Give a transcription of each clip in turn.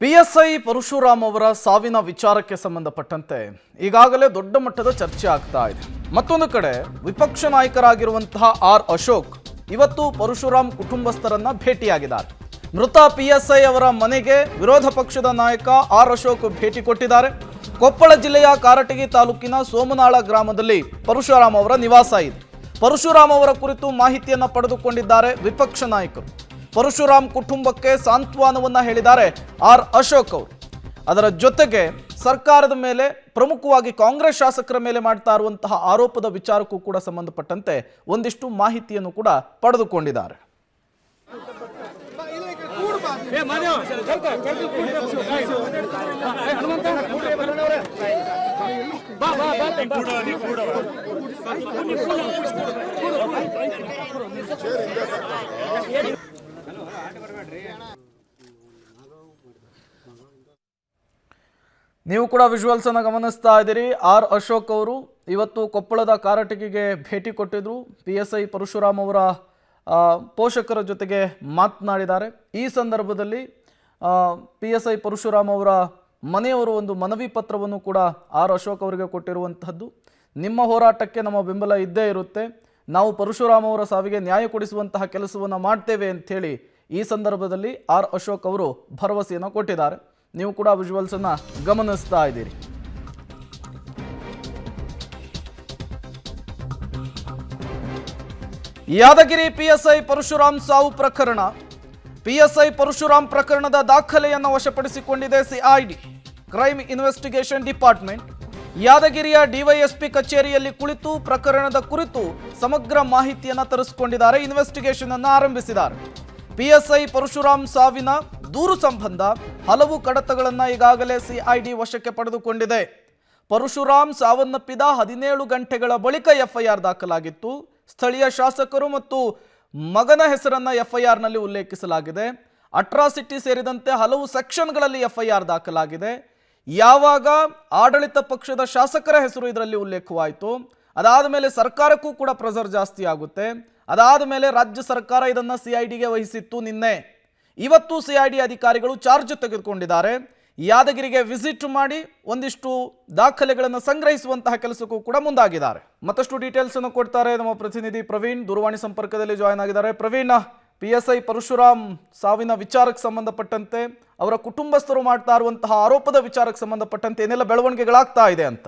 PSI Parashuram ಅವರ ಸಾವಿನ ವಿಚಾರಕ್ಕೆ ಸಂಬಂಧಪಟ್ಟಂತೆ ಈಗಾಗಲೇ ದೊಡ್ಡ ಮಟ್ಟದ ಚರ್ಚೆ ಆಗ್ತಾ ಇದೆ. ಮತ್ತೊಂದು ಕಡೆ ವಿಪಕ್ಷ ನಾಯಕರಾಗಿರುವಂತಹ ಆರ್ ಅಶೋಕ್ ಇವತ್ತು ಪರಶುರಾಮ್ ಕುಟುಂಬಸ್ಥರನ್ನ ಭೇಟಿಯಾಗಿದ್ದಾರೆ. ಮೃತ ಪಿಎಸ್ಐ ಅವರ ಮನೆಗೆ ವಿರೋಧ ಪಕ್ಷದ ನಾಯಕ ಆರ್ ಅಶೋಕ್ ಭೇಟಿ ಕೊಟ್ಟಿದ್ದಾರೆ. ಕೊಪ್ಪಳ ಜಿಲ್ಲೆಯ ಕಾರಟಗಿ ತಾಲೂಕಿನ ಸೋಮನಾಳ ಗ್ರಾಮದಲ್ಲಿ ಪರಶುರಾಮ್ ಅವರ ನಿವಾಸ ಇದೆ. ಪರಶುರಾಮ್ ಅವರ ಕುರಿತು ಮಾಹಿತಿಯನ್ನು ಪಡೆದುಕೊಂಡಿದ್ದಾರೆ ವಿಪಕ್ಷ ನಾಯಕರು. ಪರಶುರಾಮ್ ಕುಟುಂಬಕ್ಕೆ ಸಾಂತ್ವನವನ್ನ ಹೇಳಿದ್ದಾರೆ ಆರ್ ಅಶೋಕ್ ಅವರು. ಅದರ ಜೊತೆಗೆ ಸರ್ಕಾರದ ಮೇಲೆ, ಪ್ರಮುಖವಾಗಿ ಕಾಂಗ್ರೆಸ್ ಶಾಸಕರ ಮೇಲೆ ಮಾಡ್ತಾ ಇರುವಂತಹ ಆರೋಪದ ವಿಚಾರಕ್ಕೂ ಕೂಡ ಸಂಬಂಧಪಟ್ಟಂತೆ ಒಂದಿಷ್ಟು ಮಾಹಿತಿಯನ್ನು ಕೂಡ ಪಡೆದುಕೊಂಡಿದ್ದಾರೆ. ನೀವು ಕೂಡ ವಿಜುವಲ್ಸ್ ಅನ್ನು ಗಮನಿಸ್ತಾ ಇದ್ದೀರಿ. ಆರ್ ಅಶೋಕ್ ಅವರು ಇವತ್ತು ಕೊಪ್ಪಳದ ಕಾರಟಗಿಗೆ ಭೇಟಿ ಕೊಟ್ಟಿದ್ರು. ಪಿಎಸ್ಐ ಪರಶುರಾಮ್ ಅವರ ಪೋಷಕರ ಜೊತೆಗೆ ಮಾತನಾಡಿದ್ದಾರೆ. ಈ ಸಂದರ್ಭದಲ್ಲಿ ಪಿಎಸ್ಐ ಪರಶುರಾಮ್ ಅವರ ಮನೆಯವರು ಒಂದು ಮನವಿ ಪತ್ರವನ್ನು ಕೂಡ ಆರ್ ಅಶೋಕ್ ಅವರಿಗೆ ಕೊಟ್ಟಿರುವಂತಹದ್ದು. ನಿಮ್ಮ ಹೋರಾಟಕ್ಕೆ ನಮ್ಮ ಬೆಂಬಲ ಇದ್ದೇ ಇರುತ್ತೆ, ನಾವು ಪರಶುರಾಮ್ ಅವರ ಸಾವಿಗೆ ನ್ಯಾಯ ಕೊಡಿಸುವಂತಹ ಕೆಲಸವನ್ನು ಮಾಡ್ತೇವೆ ಅಂಥೇಳಿ ಈ ಸಂದರ್ಭದಲ್ಲಿ ಆರ್ ಅಶೋಕ್ ಅವರು ಭರವಸೆಯನ್ನು ಕೊಟ್ಟಿದ್ದಾರೆ. ನೀವು ಕೂಡ ವಿಜುವಲ್ಸ್ ಅನ್ನ ಗಮನಿಸ್ತಾ ಇದ್ದೀರಿ. ಯಾದಗಿರಿ ಪಿಎಸ್ಐ ಪರಶುರಾಮ್ ಸಾವು ಪ್ರಕರಣ. ಪಿಎಸ್ಐ ಪರಶುರಾಮ್ ಪ್ರಕರಣದ ದಾಖಲೆಯನ್ನು ವಶಪಡಿಸಿಕೊಂಡಿದೆ ಸಿಐಡಿ, ಕ್ರೈಮ್ ಇನ್ವೆಸ್ಟಿಗೇಷನ್ ಡಿಪಾರ್ಟ್ಮೆಂಟ್. ಯಾದಗಿರಿಯ ಡಿವೈಎಸ್ಪಿ ಕಚೇರಿಯಲ್ಲಿ ಕುಳಿತು ಪ್ರಕರಣದ ಕುರಿತು ಸಮಗ್ರ ಮಾಹಿತಿಯನ್ನು ತರಿಸಿಕೊಂಡಿದ್ದಾರೆ, ಇನ್ವೆಸ್ಟಿಗೇಷನ್ ಅನ್ನು ಆರಂಭಿಸಿದ್ದಾರೆ. ಪಿಎಸ್ಐ ಪರಶುರಾಮ್ ಸಾವಿನ ದೂರು ಸಂಬಂಧ ಹಲವು ಕಡತಗಳನ್ನು ಈಗಾಗಲೇ ಸಿಐಡಿ ವಶಕ್ಕೆ ಪಡೆದುಕೊಂಡಿದೆ. ಪರಶುರಾಮ್ ಸಾವನ್ನಪ್ಪಿದ 17 ಗಂಟೆಗಳ ಬಳಿಕ ಎಫ್ಐಆರ್ ದಾಖಲಾಗಿತ್ತು. ಸ್ಥಳೀಯ ಶಾಸಕರು ಮತ್ತು ಮಗನ ಹೆಸರನ್ನ ಎಫ್ಐಆರ್ನಲ್ಲಿ ಉಲ್ಲೇಖಿಸಲಾಗಿದೆ. ಅಟ್ರಾಸಿಟಿ ಸೇರಿದಂತೆ ಹಲವು ಸೆಕ್ಷನ್ಗಳಲ್ಲಿ ಎಫ್ಐಆರ್ ದಾಖಲಾಗಿದೆ. ಯಾವಾಗ ಆಡಳಿತ ಪಕ್ಷದ ಶಾಸಕರ ಹೆಸರು ಇದರಲ್ಲಿ ಉಲ್ಲೇಖವಾಯಿತು, ಅದಾದ ಮೇಲೆ ಸರ್ಕಾರಕ್ಕೂ ಕೂಡ ಪ್ರೆಷರ್ ಜಾಸ್ತಿ ಆಗುತ್ತೆ. ಅದಾದ ಮೇಲೆ ರಾಜ್ಯ ಸರ್ಕಾರ ಇದನ್ನು ಸಿಐಡಿಗೆ ವಹಿಸಿತ್ತು. ನಿನ್ನೆ ಇವತ್ತು ಸಿಐಡಿ ಅಧಿಕಾರಿಗಳು ಚಾರ್ಜ್ ತೆಗೆದುಕೊಂಡಿದ್ದಾರೆ. ಯಾದಗಿರಿಗೆ ವಿಸಿಟ್ ಮಾಡಿ ಒಂದಿಷ್ಟು ದಾಖಲೆಗಳನ್ನು ಸಂಗ್ರಹಿಸುವಂತಹ ಕೆಲಸಕ್ಕೂ ಕೂಡ ಮುಂದಾಗಿದ್ದಾರೆ. ಮತ್ತಷ್ಟು ಡೀಟೇಲ್ಸ್ ಅನ್ನು ಕೊಡ್ತಾರೆ ನಮ್ಮ ಪ್ರತಿನಿಧಿ ಪ್ರವೀಣ್, ದೂರವಾಣಿ ಸಂಪರ್ಕದಲ್ಲಿ ಜಾಯ್ನ್ ಆಗಿದ್ದಾರೆ. ಪ್ರವೀಣ್, ಪಿಎಸ್ಐ ಪರಶುರಾಮ್ ಸಾವಿನ ವಿಚಾರಕ್ಕೆ ಸಂಬಂಧಪಟ್ಟಂತೆ, ಅವರ ಕುಟುಂಬಸ್ಥರು ಮಾಡ್ತಾ ಇರುವಂತಹ ಆರೋಪದ ವಿಚಾರಕ್ಕೆ ಸಂಬಂಧಪಟ್ಟಂತೆ ಏನೆಲ್ಲ ಬೆಳವಣಿಗೆಗಳಾಗ್ತಾ ಇದೆ ಅಂತ?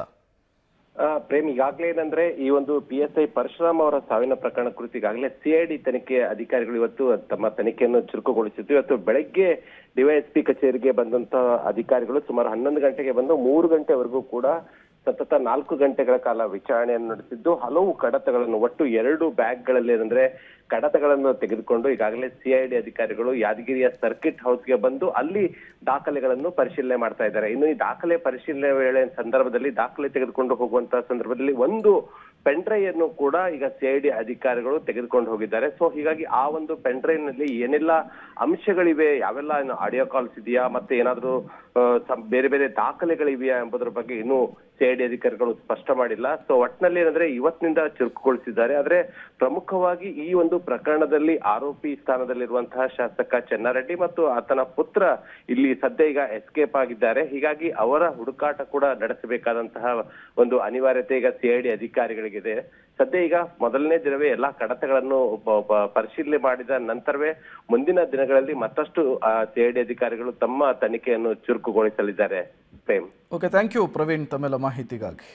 ಪ್ರೇಮ್, ಈಗಾಗಲೇ ಏನಂದ್ರೆ ಈ ಒಂದು ಪಿಎಸ್ಐ ಪರಶುರಾಮ್ ಅವರ ಸಾವಿನ ಪ್ರಕರಣ ಕುರಿತು ಈಗಾಗಲೇ ಸಿಐಡಿ ತನಿಖೆ ಅಧಿಕಾರಿಗಳು ಇವತ್ತು ತಮ್ಮ ತನಿಖೆಯನ್ನು ಚುರುಕುಗೊಳಿಸಿದ್ದು. ಇವತ್ತು ಬೆಳಗ್ಗೆ ಡಿವೈಎಸ್ಪಿ ಕಚೇರಿಗೆ ಬಂದಂತಹ ಅಧಿಕಾರಿಗಳು ಸುಮಾರು 11 ಗಂಟೆಗೆ ಬಂದು 3 ಗಂಟೆವರೆಗೂ ಕೂಡ ಸತತ 4 ಗಂಟೆಗಳ ಕಾಲ ವಿಚಾರಣೆಯನ್ನು ನಡೆಸಿದ್ದು, ಹಲವು ಕಡತಗಳನ್ನು, ಒಟ್ಟು 2 ಬ್ಯಾಗ್ಗಳಲ್ಲಿ ಏನಂದ್ರೆ ಕಡತಗಳನ್ನು ತೆಗೆದುಕೊಂಡು ಈಗಾಗಲೇ ಸಿಐಡಿ ಅಧಿಕಾರಿಗಳು ಯಾದಗಿರಿಯ ಸರ್ಕಿಟ್ ಹೌಸ್ಗೆ ಬಂದು ಅಲ್ಲಿ ದಾಖಲೆಗಳನ್ನು ಪರಿಶೀಲನೆ ಮಾಡ್ತಾ ಇದ್ದಾರೆ. ಇನ್ನು ಈ ದಾಖಲೆ ಪರಿಶೀಲನೆ ವೇಳೆ ಸಂದರ್ಭದಲ್ಲಿ, ದಾಖಲೆ ತೆಗೆದುಕೊಂಡು ಹೋಗುವಂತಹ ಸಂದರ್ಭದಲ್ಲಿ ಒಂದು ಪೆನ್ ಡ್ರೈವ್ ಅನ್ನು ಕೂಡ ಈಗ ಸಿಐಡಿ ಅಧಿಕಾರಿಗಳು ತೆಗೆದುಕೊಂಡು ಹೋಗಿದ್ದಾರೆ. ಸೊ ಹೀಗಾಗಿ ಆ ಒಂದು ಪೆನ್ ಡ್ರೈವ್ ನಲ್ಲಿ ಏನೆಲ್ಲ ಅಂಶಗಳಿವೆ, ಯಾವೆಲ್ಲ ಆಡಿಯೋ ಕಾಲ್ಸ್ ಇದೆಯಾ, ಮತ್ತೆ ಏನಾದ್ರೂ ಬೇರೆ ಬೇರೆ ದಾಖಲೆಗಳಿವೆಯಾ ಎಂಬುದರ ಬಗ್ಗೆ ಇನ್ನೂ ಸಿಐಡಿ ಅಧಿಕಾರಿಗಳು ಸ್ಪಷ್ಟ ಮಾಡಿಲ್ಲ. ಸೊ ಒಟ್ಟಿನಲ್ಲಿ ಏನಂದ್ರೆ ಇವತ್ತಿನಿಂದ ಚುರುಕುಗೊಳಿಸಿದ್ದಾರೆ. ಆದ್ರೆ ಪ್ರಮುಖವಾಗಿ ಈ ಒಂದು ಪ್ರಕರಣದಲ್ಲಿ ಆರೋಪಿ ಸ್ಥಾನದಲ್ಲಿರುವಂತಹ ಶಾಸಕ ಚೆನ್ನಾರೆಡ್ಡಿ ಮತ್ತು ಆತನ ಪುತ್ರ ಇಲ್ಲಿ ಸದ್ಯ ಈಗ ಎಸ್ಕೇಪ್ ಆಗಿದ್ದಾರೆ. ಹೀಗಾಗಿ ಅವರ ಹುಡುಕಾಟ ಕೂಡ ನಡೆಸಬೇಕಾದಂತಹ ಒಂದು ಅನಿವಾರ್ಯತೆ ಈಗ ಸಿಐಡಿ ಅಧಿಕಾರಿಗಳಿಗಿದೆ. ಸದ್ಯ ಈಗ ಮೊದಲನೇ ದಿನವೇ ಎಲ್ಲಾ ಕಡತಗಳನ್ನು ಪರಿಶೀಲನೆ ಮಾಡಿದ ನಂತರವೇ ಮುಂದಿನ ದಿನಗಳಲ್ಲಿ ಮತ್ತಷ್ಟು ಸಿಐಡಿ ಅಧಿಕಾರಿಗಳು ತಮ್ಮ ತನಿಖೆಯನ್ನು ಚುರುಕುಗೊಳಿಸಲಿದ್ದಾರೆ. Prem. Okay, thank you Praveen ತಮ್ಮೆಲ್ಲ ಮಾಹಿತಿಗಾಗಿ.